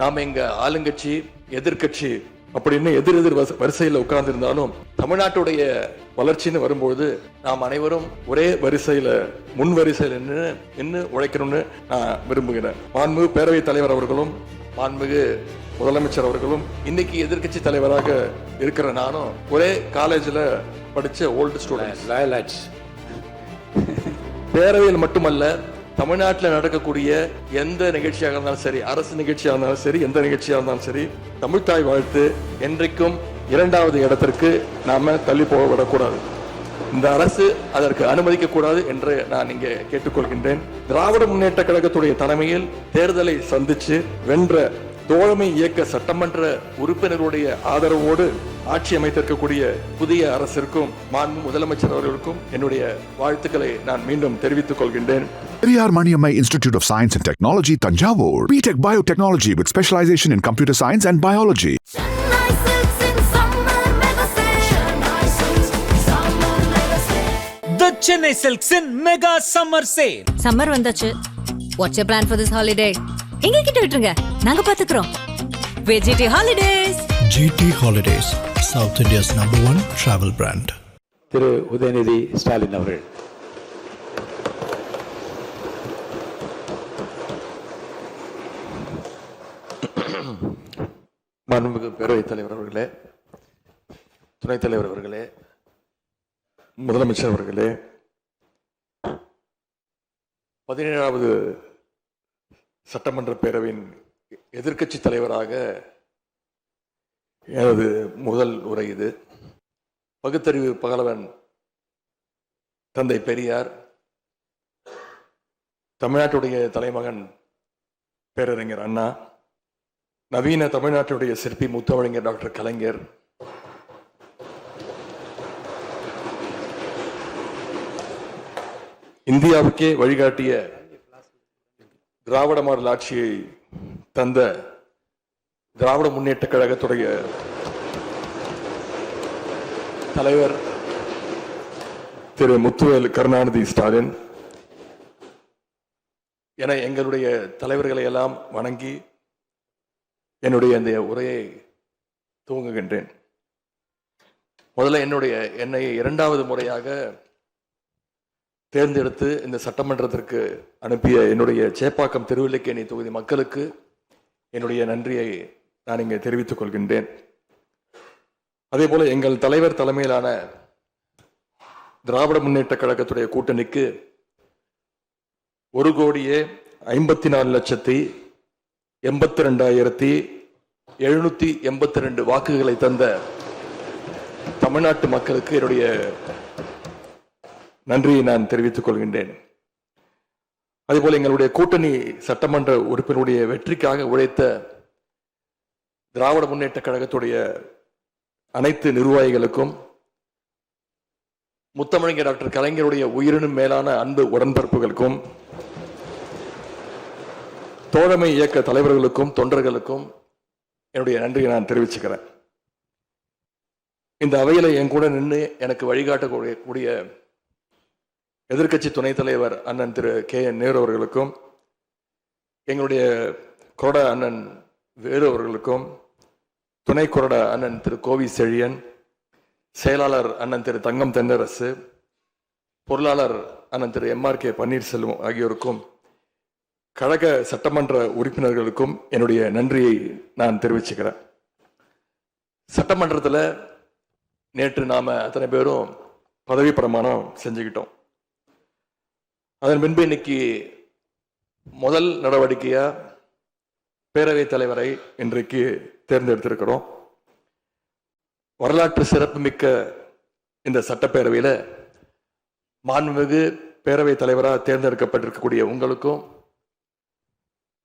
நாம எங்க ஆளுங்கட்சி எதிர்கட்சி அப்படின்னு எதிர் வரிசையில் உட்கார்ந்து இருந்தாலும் தமிழ்நாட்டுடைய வளர்ச்சின்னு வரும்போது நாம் அனைவரும் ஒரே வரிசையில முன் வரிசையில் நின்று உழைக்கணும்னு நான் விரும்புகிறேன். மாண்புமிகு பேரவைத் தலைவர் அவர்களும் மாண்புமிகு முதலமைச்சர் அவர்களும் இன்னைக்கு எதிர்கட்சி தலைவராக இருக்கிற நானும் ஒரே காலேஜ்ல படிச்ச ஓல்டு ஸ்டூடெண்ட்ஸ். பேரவையில் மட்டுமல்ல, தமிழ்நாட்டில் நடக்கக்கூடிய எந்த நிகழ்ச்சியாக இருந்தாலும் சரி, அரசு நிகழ்ச்சியாக இருந்தாலும் சரி, எந்த நிகழ்ச்சியாக இருந்தாலும் சரி, தமிழ்த்தாய் வாழ்த்து என்றைக்கும் 2வது இடத்திற்கு நாம தள்ளி போக விடக்கூடாது. இந்த அரசு அதற்கு அனுமதிக்க கூடாது என்று நான் இங்கே கேட்டுக்கொள்கின்றேன். திராவிட முன்னேற்ற கழகத்துடைய தலைமையில் தேர்தலை சந்திச்சு வென்ற தோழமை இயக்க சட்டமன்ற உறுப்பினர்களுடைய ஆதரவோடு ஆட்சி அமைத்திருக்கக்கூடிய புதிய அரசிற்கும் மாண்பு முதலமைச்சர் அவர்களுக்கும் என்னுடைய வாழ்த்துக்களை நான் மீண்டும் தெரிவித்துக் கொள்கின்றேன். Periyar Maniammai Institute of Science and Technology, Tanjavur. BTech Biotechnology with specialization in computer science and biology. The Chennai Silks in Mega Summer Sale. Summer vandachu. What's your plan for this holiday? எங்க கிட்ட விட்டுருங்க, நாங்க பாத்துக்கிறோம். GT Holidays. GT Holidays, South India's #1 travel brand. Thiru Udhayanidhi Stalin அவர்கள். மாண்புமிகு பேரவைத் தலைவர் அவர்களே, துணைத் தலைவர் அவர்களே, முதலமைச்சர் அவர்களே, 17வது சட்டமன்ற பேரவையின் எதிர்க்கட்சி தலைவராக எனது முதல் உரை இது. பகுத்தறிவு பகலவன் தந்தை பெரியார், தமிழ்நாட்டுடைய தலைமகன் பேரறிஞர் அண்ணா, நவீன தமிழ்நாட்டுடைய சிற்பி முத்தமிழறிஞர் டாக்டர் கலைஞர், இந்தியாவுக்கே வழிகாட்டிய திராவிட மாடல் ஆட்சியை தந்த திராவிட முன்னேற்ற கழகத்துடைய தலைவர் திரு முத்துவேல் கருணாநிதி ஸ்டாலின் என எங்களுடைய தலைவர்களை எல்லாம் வணங்கி என்னுடைய இந்த உரையை துவங்குகின்றேன். முதல்ல என்னை 2வது முறையாக தேர்ந்தெடுத்து இந்த சட்டமன்றத்திற்கு அனுப்பிய என்னுடைய சேப்பாக்கம் திருவல்லிக்கேணி தொகுதி மக்களுக்கு என்னுடைய நன்றியை நான் இங்கே தெரிவித்துக் கொள்கின்றேன். அதே போல எங்கள் தலைவர் தலைமையிலான திராவிட முன்னேற்ற கழகத்துடைய கூட்டணிக்கு 1,52,82,782 வாக்குகளை தந்த தமிழ்நாட்டு மக்களுக்கு என்னுடைய நன்றியை நான் தெரிவித்துக் கொள்கின்றேன். அதேபோல எங்களுடைய கூட்டணி சட்டமன்ற உறுப்பினருடைய வெற்றிக்காக உழைத்த திராவிட முன்னேற்ற கழகத்துடைய அனைத்து நிர்வாகிகளுக்கும், முத்தமிழறிஞர் டாக்டர் கலைஞருடைய உயிரினும் மேலான அன்பு உடன்பிறப்புகளுக்கும், தோழமை இயக்க தலைவர்களுக்கும் தொண்டர்களுக்கும் என்னுடைய நன்றியை நான் தெரிவிச்சுக்கிறேன். இந்த அவையில என் கூட நின்று எனக்கு வழிகாட்டக்கூடிய எதிர்க்கட்சி துணைத் தலைவர் அண்ணன் திரு KN நேரு அவர்களுக்கும், எங்களுடைய கொறடா அண்ணன் வேலு அவர்களுக்கும், துணை கொறடா அண்ணன் திரு கோவி செழியன், செயலாளர் அண்ணன் திரு தங்கம் தென்னரசு, பொருளாளர் அண்ணன் திரு MRK பன்னீர்செல்வம் ஆகியோருக்கும், கழக சட்டமன்ற உறுப்பினர்களுக்கும் என்னுடைய நன்றியை நான் தெரிவிச்சுக்கிறேன். சட்டமன்றத்தில் நேற்று நாம அத்தனை பேரும் பதவி பிரமாணம் செஞ்சுக்கிட்டோம். அதன் பின்பு இன்னைக்கு முதல் நடவடிக்கையா பேரவைத் தலைவரை இன்றைக்கு தேர்ந்தெடுத்திருக்கிறோம். வரலாற்று சிறப்புமிக்க இந்த சட்டப்பேரவையில் மாண்புமிகு பேரவைத் தலைவராக தேர்ந்தெடுக்கப்பட்டிருக்கக்கூடிய உங்களுக்கும்,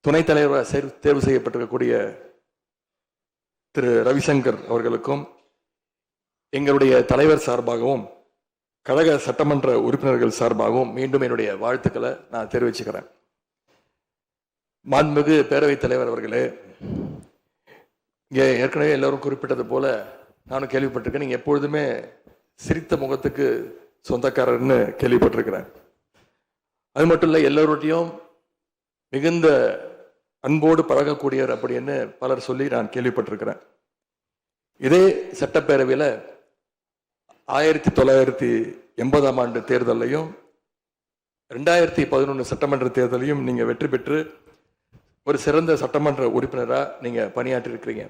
துணைத் தலைவராக தேர்வு செய்யப்பட்டிருக்கக்கூடிய திரு ரவிசங்கர் அவர்களுக்கும், எங்களுடைய தலைவர் சார்பாகவும் கழக சட்டமன்ற உறுப்பினர்கள் சார்பாகவும் மீண்டும் என்னுடைய வாழ்த்துக்களை நான் தெரிவிச்சுக்கிறேன். மாண்புமிகு பேரவைத் தலைவர் அவர்களே, இங்கே ஏற்கனவே எல்லோரும் குறிப்பிட்டது போல நானும் கேள்விப்பட்டிருக்கேன். நீங்க எப்பொழுதுமே சிரித்த முகத்துக்கு சொந்தக்காரர்னு கேள்விப்பட்டிருக்கிறேன். அது மட்டும் இல்லை, எல்லோருடையும் மிகுந்த அன்போடு பழகக்கூடியவர் அப்படின்னு பலர் சொல்லி நான் கேள்விப்பட்டிருக்கிறேன். இதே சட்டப்பேரவையில் 1980ஆம் ஆண்டு தேர்தலையும் 2011 சட்டமன்ற தேர்தலையும் நீங்க வெற்றி பெற்று ஒரு சிறந்த சட்டமன்ற உறுப்பினராக நீங்க பணியாற்றி இருக்கிறீங்க.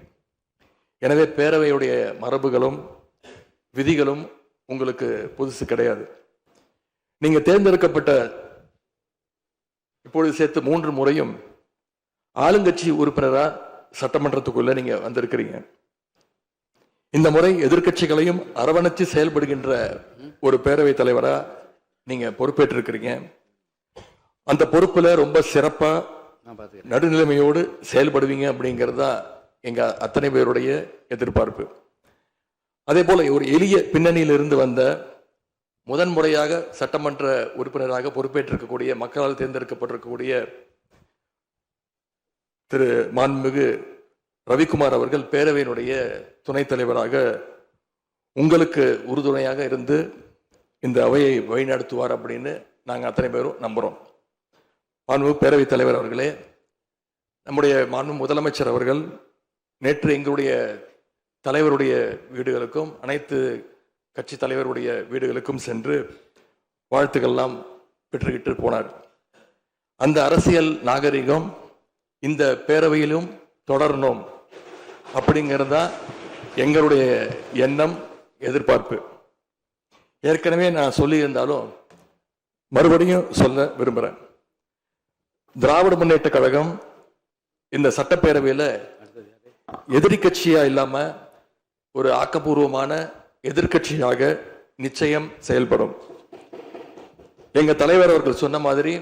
எனவே பேரவையுடைய மரபுகளும் விதிகளும் உங்களுக்கு புதுசு கிடையாது. நீங்க தேர்ந்தெடுக்கப்பட்ட இப்பொழுது சேர்த்து 3 முறையும் ஆளுங்கட்சி உறுப்பினராக சட்டமன்றத்துக்குள்ள நீங்க வந்திருக்கிறீங்க. இந்த முறை எதிர்க்கட்சிகளையும் அரவணைச்சு செயல்படுகின்ற ஒரு பேரவை தலைவரா நீங்க பொறுப்பேற்றிருக்கிறீங்க. அந்த பொறுப்புல ரொம்ப சிறப்பா நடுநிலைமையோடு செயல்படுவீங்க அப்படிங்கிறது தான் எங்க அத்தனை பேருடைய எதிர்பார்ப்பு. அதே போல ஒரு எளிய பின்னணியிலிருந்து வந்த முதன்முறையாக சட்டமன்ற உறுப்பினராக பொறுப்பேற்றிருக்கக்கூடிய மக்களால் தேர்ந்தெடுக்கப்பட்டிருக்கக்கூடிய திரு மாண்புமிகு ரவிக்குமார் அவர்கள் பேரவையினுடைய துணைத் தலைவராக உங்களுக்கு உறுதுணையாக இருந்து இந்த அவையை வழிநடத்துவார் அப்படின்னு நாங்கள் அத்தனை பேரும் நம்புகிறோம். மாண்புமிகு பேரவைத் தலைவர் அவர்களே, நம்முடைய மாண்புமிகு முதலமைச்சர் அவர்கள் நேற்று எங்களுடைய தலைவருடைய வீடுகளுக்கும் அனைத்து கட்சி தலைவருடைய வீடுகளுக்கும் சென்று வாழ்த்துக்கள்லாம் பெற்றுக்கிட்டு போனார். அந்த அரசியல் நாகரிகம் இந்த பேரவையிலும் தொடரணும் அப்படிங்கிறது தான் எங்களுடைய எண்ணம், எதிர்பார்ப்பு. ஏற்கனவே நான் சொல்லியிருந்தாலும் மறுபடியும் சொல்ல விரும்புகிறேன். திராவிட முன்னேற்ற கழகம் இந்த சட்டப்பேரவையில் எதிரி கட்சியா இல்லாம ஒரு ஆக்கப்பூர்வமான எதிர்கட்சியாக நிச்சயம் செயல்படும். எங்க தலைவர் அவர்கள் சொன்ன மாதிரி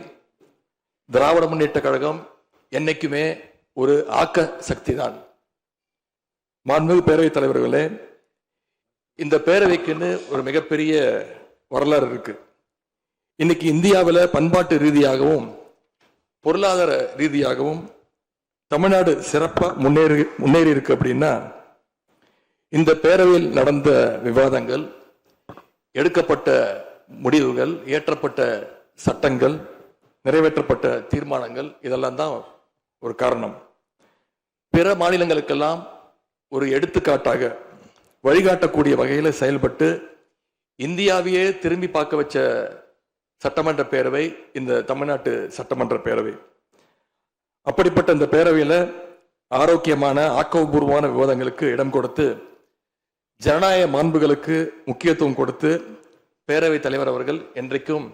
திராவிட முன்னேற்ற கழகம் என்னைக்குமே ஒரு ஆக்க சக்தி தான். மாண்புமிகு பேரவைத் தலைவர்களே, இந்த பேரவைக்குன்னு ஒரு மிகப்பெரிய வரலாறு இருக்கு. இன்னைக்கு இந்தியாவில் பண்பாட்டு ரீதியாகவும் பொருளாதார ரீதியாகவும் தமிழ்நாடு சிறப்பா முன்னேறி இருக்கு அப்படின்னா இந்த பேரவையில் நடந்த விவாதங்கள், எடுக்கப்பட்ட முடிவுகள், இயற்றப்பட்ட சட்டங்கள், நிறைவேற்றப்பட்ட தீர்மானங்கள் இதெல்லாம் தான் ஒரு காரணம். பிற மாநிலங்களுக்கெல்லாம் ஒரு எடுத்துக்காட்டாக வழிகாட்டக்கூடிய வகையில் செயல்பட்டு இந்தியாவையே திரும்பி பார்க்க வச்ச சட்டமன்ற பேரவை இந்த தமிழ்நாட்டு சட்டமன்ற பேரவை. அப்படிப்பட்ட இந்த பேரவையில் ஆரோக்கியமான ஆக்கப்பூர்வமான விவாதங்களுக்கு இடம் கொடுத்து ஜனநாயக மாண்புகளுக்கு முக்கியத்துவம் கொடுத்து பேரவைத் தலைவர் அவர்கள் என்றைக்கும்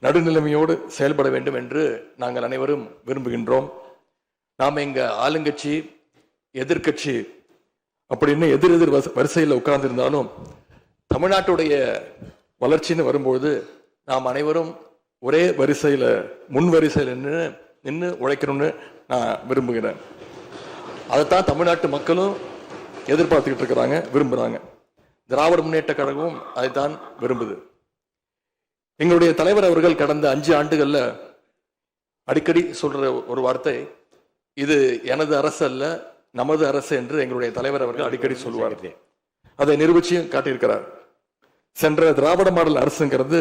நடுநிலைமையோடு செயல்பட வேண்டும் என்று நாங்கள் அனைவரும் விரும்புகின்றோம். நாம் எங்க ஆளுங்கட்சி எதிர்கட்சி அப்படின்னு எதிர் வரிசையில் உட்கார்ந்திருந்தாலும் தமிழ்நாட்டுடைய வளர்ச்சின்னு வரும்போது நாம் அனைவரும் ஒரே வரிசையில் முன் வரிசையில் நின்று உழைக்கணும்னு நான் விரும்புகிறேன். அதைத்தான் தமிழ்நாட்டு மக்களும் எதிர்பார்த்துக்கிட்டு இருக்கிறாங்க, விரும்புகிறாங்க. திராவிட முன்னேற்ற கழகமும் அதைத்தான் விரும்புது. எங்களுடைய தலைவர் அவர்கள் கடந்த 5 ஆண்டுகள்ல அடிக்கடி சொல்ற ஒரு வார்த்தை, இது எனது அரசு அல்ல நமது அரசு என்று எங்களுடைய தலைவர் அவர்கள் அடிக்கடி சொல்லுவார். அதை நிரூபிச்சியும் காட்டியிருக்கிறார். சென்ற திராவிட மாடல் அரசுங்கிறது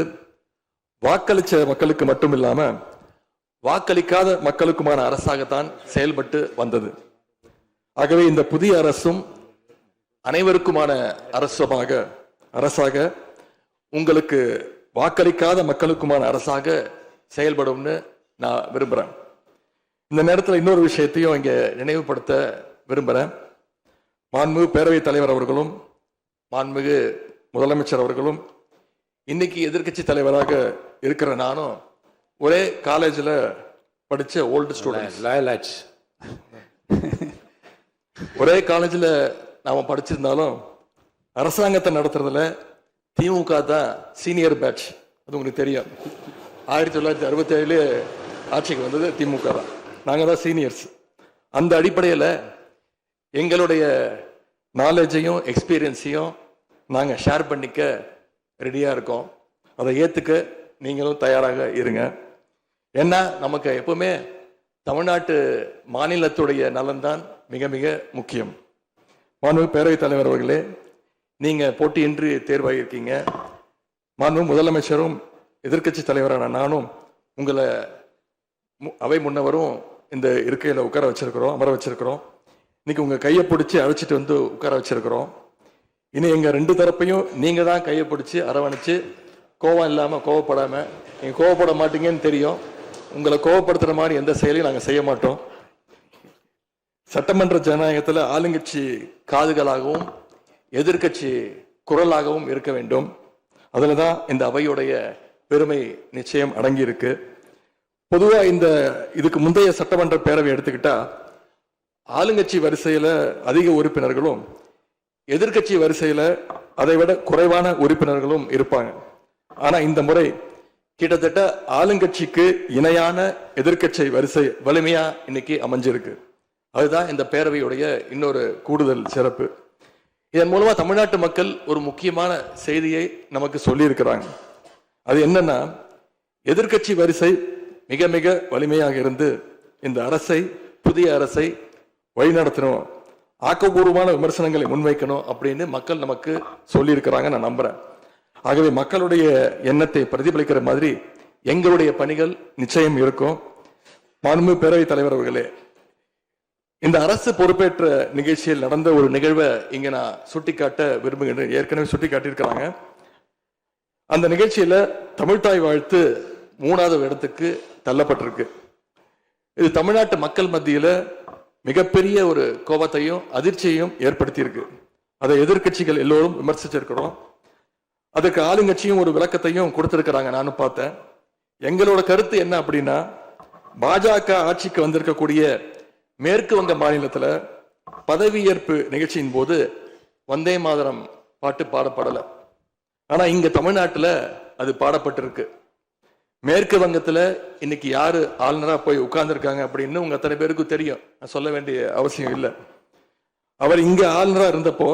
வாக்களிச்ச மக்களுக்கு மட்டும் இல்லாம வாக்களிக்காத மக்களுக்குமான அரசாகத்தான் செயல்பட்டு வந்தது. ஆகவே இந்த புதிய அரசும் அனைவருக்குமான அரசாக உங்களுக்கு வாக்களிக்காத மக்களுக்குமான அரசாக செயல்படும்னு நான் விரும்புகிறேன். இந்த நேரத்தில் இன்னொரு விஷயத்தையும் இங்கே நினைவுபடுத்த விரும்புகிறேன். மாண்புமிகு பேரவைத் தலைவர் அவர்களும் மாண்புமிகு முதலமைச்சர் அவர்களும் இன்னைக்கு எதிர்க்கட்சி தலைவராக இருக்கிற நானும் ஒரே காலேஜில் படித்த ஓல்டு ஸ்டூடெண்ட். ஒரே காலேஜில் நாம் படிச்சிருந்தாலும் அரசாங்கத்தை நடத்துறதுல திமுக தான் சீனியர் பேட்ச். அது உங்களுக்கு தெரியும். 1967 ஆட்சிக்கு வந்தது திமுக தான். நாங்கள் தான் சீனியர்ஸ். அந்த அடிப்படையில் எங்களுடைய நாலேஜையும் எக்ஸ்பீரியன்ஸையும் நாங்கள் ஷேர் பண்ணிக்க ரெடியாக இருக்கோம். அதை ஏற்றுக்க நீங்களும் தயாராக இருங்க. ஏன்னா நமக்கு எப்பவுமே தமிழ்நாட்டு மாநிலத்துடைய நலன்தான் மிக மிக முக்கியம். மாண்புமிகு பேரவைத் தலைவர் அவர்களே, நீங்கள் போட்டியின்றி தேர்வாகியிருக்கீங்க. மாண்புமிகு முதலமைச்சரும் எதிர்க்கட்சி தலைவரான நானும் உங்களை அவை முன்னவரும் இந்த இருக்கையில் உட்கார வச்சிருக்கிறோம், அமர வச்சிருக்கிறோம். இன்னைக்கு உங்க கையை பிடிச்சி அழைச்சிட்டு வந்து உட்கார வச்சிருக்கிறோம். இனி எங்க ரெண்டு தரப்பையும் நீங்க தான் கையை பிடிச்சி அரவணைச்சு கோவம் இல்லாம கோவப்படாம, நீங்க கோவப்பட மாட்டீங்கன்னு தெரியும், உங்களை கோவப்படுத்துற மாதிரி எந்த செயலையும் நாங்கள் செய்ய மாட்டோம். சட்டமன்ற ஜனநாயகத்தில் ஆளுங்கட்சி காதுகளாகவும் எதிர்கட்சி குரலாகவும் இருக்க வேண்டும். அதில் தான் இந்த அவையுடைய பெருமை நிச்சயம் அடங்கி இருக்கு. பொதுவாக இதுக்கு முந்தைய சட்டமன்ற பேரவை எடுத்துக்கிட்டா ஆளுங்கட்சி வரிசையில அதிக உறுப்பினர்களும் எதிர்கட்சி வரிசையில அதை விட குறைவான உறுப்பினர்களும் இருப்பாங்க. ஆனா இந்த முறை கிட்டத்தட்ட ஆளுங்கட்சிக்கு இணையான எதிர்கட்சி வரிசை வலிமையா இன்னைக்கு அமைஞ்சிருக்கு. அதுதான் இந்த பேரவையுடைய இன்னொரு கூடுதல் சிறப்பு. இதன் மூலமா தமிழ்நாட்டு மக்கள் ஒரு முக்கியமான செய்தியை நமக்கு சொல்லி இருக்கிறாங்க. அது என்னன்னா, எதிர்கட்சி வரிசை மிக மிக வலிமையாக இருந்து இந்த அரசை, புதிய அரசை வழிநடத்தணும், ஆக்கப்பூர்வமான விமர்சனங்களை முன்வைக்கணும் அப்படின்னு மக்கள் நமக்கு சொல்லி இருக்கிறாங்க. நான் நம்புறேன். ஆகவே மக்களுடைய எண்ணத்தை பிரதிபலிக்கிற மாதிரி எங்களுடைய பணிகள் நிச்சயம் இருக்கும். மாண்பு பேரவைத் தலைவர் அவர்களே, இந்த அரசு பொறுப்பேற்ற நிகழ்ச்சியில் நடந்த ஒரு நிகழ்வை இங்க நான் சுட்டிக்காட்ட விரும்புகின்றேன். ஏற்கனவே சுட்டி காட்டியிருக்கிறாங்க. அந்த நிகழ்ச்சியில தமிழ்தாய் வாழ்த்து 3வது இடத்துக்கு தள்ளப்பட்டிருக்கு. இது தமிழ்நாட்டு மக்கள் மத்தியில மிகப்பெரிய ஒரு கோபத்தையும் அதிர்ச்சியையும் ஏற்படுத்தியிருக்கு. அதை எதிர்கட்சிகள் எல்லோரும் விமர்சிச்சிருக்கிறோம். அதுக்கு ஆளுங்கட்சியும் ஒரு விளக்கத்தையும் கொடுத்திருக்கிறாங்க, நானும் பார்த்தேன். எங்களோட கருத்து என்ன அப்படின்னா, பாஜக ஆட்சிக்கு வந்திருக்கக்கூடிய மேற்கு வங்க மாநிலத்துல பதவியேற்பு நிகழ்ச்சியின் போது வந்தே மாதரம் பாட்டு பாடப்படல. ஆனா இங்க தமிழ்நாட்டுல அது பாடப்பட்டிருக்கு. மேற்கு வங்கத்துல இன்னைக்கு யாரு ஆளுநரா போய் உட்கார்ந்துருக்காங்க அப்படின்னு உங்க அத்தனை பேருக்கும் தெரியும், நான் சொல்ல வேண்டிய அவசியம் இல்லை. அவர் இங்க ஆளுநரா இருந்தப்போ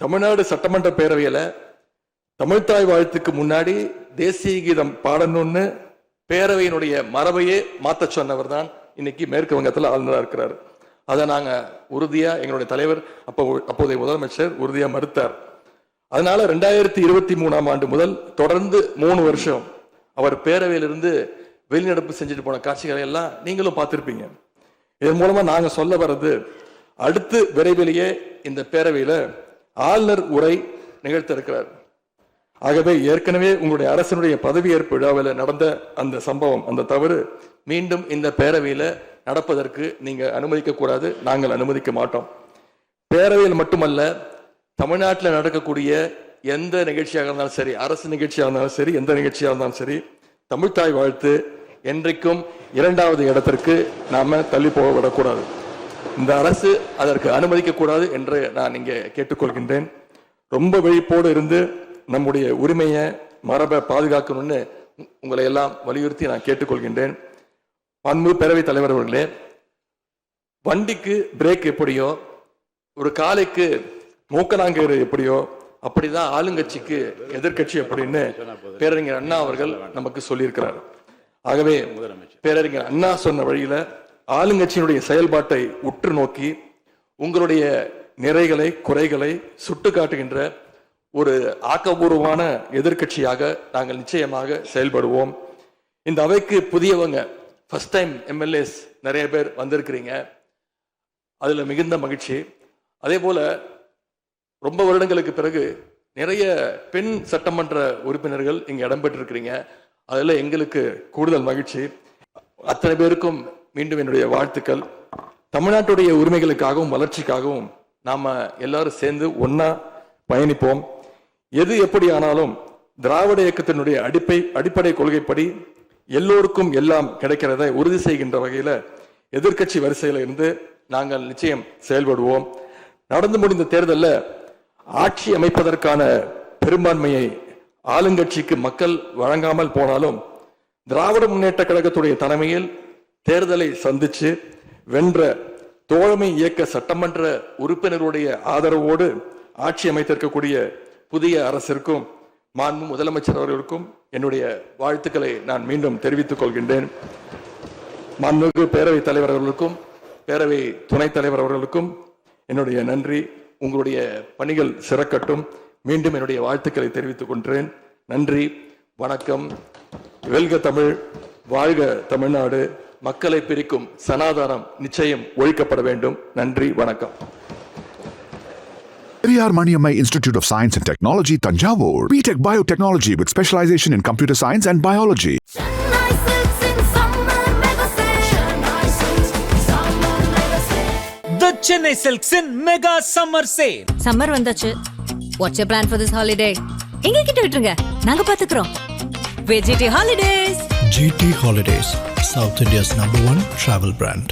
தமிழ்நாடு சட்டமன்ற பேரவையில தமிழ்தாய் வாழ்த்துக்கு முன்னாடி தேசிய கீதம் பாடணும்னு பேரவையினுடைய மரபையே மாத்த சொன்னவர் தான் இன்னைக்கு மேற்கு வங்கத்தில் ஆளுநராக இருக்கிறார். அதை நாங்க உறுதியா, எங்களுடைய தலைவர் அப்போதைய முதலமைச்சர் உறுதியா மறுத்தார். அதனால 2023ஆம் ஆண்டு முதல் தொடர்ந்து 3 வருஷம் அவர் பேரவையிலிருந்து வெளிநடப்பு செஞ்சுட்டு போன காட்சிகளை எல்லாம் நீங்களும் பார்த்திருப்பீங்க. இதன் மூலமா நாங்க சொல்ல வர்றது, அடுத்து விரைவிலேயே இந்த பேரவையில ஆளுநர் உரை நிகழ்த்த இருக்கிறார். ஆகவே ஏற்கனவே உங்களுடைய அரசனுடைய பதவியேற்பு விழாவில் நடந்த அந்த சம்பவம், அந்த தவறு மீண்டும் இந்த பேரவையில நடப்பதற்கு நீங்க அனுமதிக்க கூடாது, நாங்கள் அனுமதிக்க மாட்டோம். பேரவையில் மட்டுமல்ல, தமிழ்நாட்டில் நடக்கக்கூடிய எந்த நிகழ்ச்சியாக இருந்தாலும் சரி, அரசு நிகழ்ச்சியாக இருந்தாலும் சரி, எந்த நிகழ்ச்சியாக இருந்தாலும் சரி, தமிழ்தாய் வாழ்த்து என்றைக்கும் 2வது இடத்திற்கு நாம தள்ளி போக விடக்கூடாது. இந்த அரசு அதற்கு அனுமதிக்க கூடாது என்று நான் இங்கே கேட்டுக்கொள்கின்றேன். ரொம்ப விழிப்போடு இருந்து நம்முடைய உரிமையை, மரபை பாதுகாக்கணும்னு உங்களை எல்லாம் வலியுறுத்தி நான் கேட்டுக்கொள்கின்றேன். அன்பு பேரவைத் தலைவர் அவர்களே, வண்டிக்கு பிரேக் எப்படியோ, ஒரு காலைக்கு மூக்கனாங்கேறு எப்படியோ, அப்படிதான் ஆளுங்கட்சிக்கு எதிர்கட்சி அப்படின்னு பேரறிஞர் அண்ணா அவர்கள் நமக்கு சொல்லியிருக்கிறார். ஆகவே பேரறிஞர் அண்ணா சொன்ன வழியில ஆளுங்கட்சியினுடைய செயல்பாட்டை உற்று நோக்கி உங்களுடைய நிறைகளை, குறைகளை சுட்டு காட்டுகின்ற ஒரு ஆக்கப்பூர்வமான எதிர்கட்சியாக நாங்கள் நிச்சயமாக செயல்படுவோம். இந்த அவைக்கு புதியவங்க, ஃபர்ஸ்ட் டைம் எம்எல்ஏஸ் நிறைய பேர் வந்திருக்கிறீங்க, அதுல மிகுந்த மகிழ்ச்சி. அதே போல ரொம்ப வருடங்களுக்கு பிறகு நிறைய பெண் சட்டமன்ற உறுப்பினர்கள் இங்க இடம்பெற்றிருக்கிறீங்க, அதுல எங்களுக்கு கூடுதல் மகிழ்ச்சி. அத்தனை பேருக்கும் மீண்டும் என்னுடைய வாழ்த்துக்கள். தமிழ்நாட்டுடைய உரிமைகளுக்காகவும் வளர்ச்சிக்காகவும் நாம எல்லாரும் சேர்ந்து ஒன்னா பயணிப்போம். எது எப்படி ஆனாலும் திராவிட இயக்கத்தினுடைய அடிப்படை கொள்கைப்படி எல்லோருக்கும் எல்லாம் கிடைக்கிறதை உறுதி செய்கின்ற வகையில எதிர்கட்சி வரிசையில இருந்து நாங்கள் நிச்சயம் செயல்படுவோம். நடந்து முடிந்த தேர்தலில் ஆட்சி அமைப்பதற்கான பெரும்பான்மையை ஆளுங்கட்சிக்கு மக்கள் வழங்காமல் போனாலும் திராவிட முன்னேற்ற கழகத்துடைய தலைமையில் தேர்தலை சந்திச்சு வென்ற தோழமை இயக்க சட்டமன்ற உறுப்பினருடைய ஆதரவோடு ஆட்சி அமைத்திருக்கக்கூடிய புதிய அரசிற்கும் மாண்பு முதலமைச்சர் அவர்களுக்கும் என்னுடைய வாழ்த்துக்களை நான் மீண்டும் தெரிவித்துக் கொள்கின்றேன். மாண்புமிகு பேரவைத் தலைவர் அவர்களுக்கும் பேரவை துணைத் தலைவர் அவர்களுக்கும் என்னுடைய நன்றி. உங்களுடைய பணிகள் சிறக்கட்டும். மீண்டும் என்னுடைய வாழ்த்துக்களை தெரிவித்துக் கொள்கிறேன். நன்றி, வணக்கம். வெல்க தமிழ், வாழ்க தமிழ்நாடு, மக்களை பிரிக்கும் சனாதானம் நிச்சயம் ஒழிக்கப்பட வேண்டும். நன்றி, வணக்கம். Periyar Maniammai Institute of Science and Technology, Tanjavur. BTech Biotechnology with specialization in computer science and biology. Chennai Silks in summer mega sale. Chennai Silks summer mega sale. The Chennai Silks in Mega Summer Sale. Summer வந்தாச்சு. What's your plan for this holiday? எங்க கிட்ட விட்டுருங்க, நாங்க பாத்துக்கிறோம். VGT Holidays. GT Holidays, South India's #1 travel brand.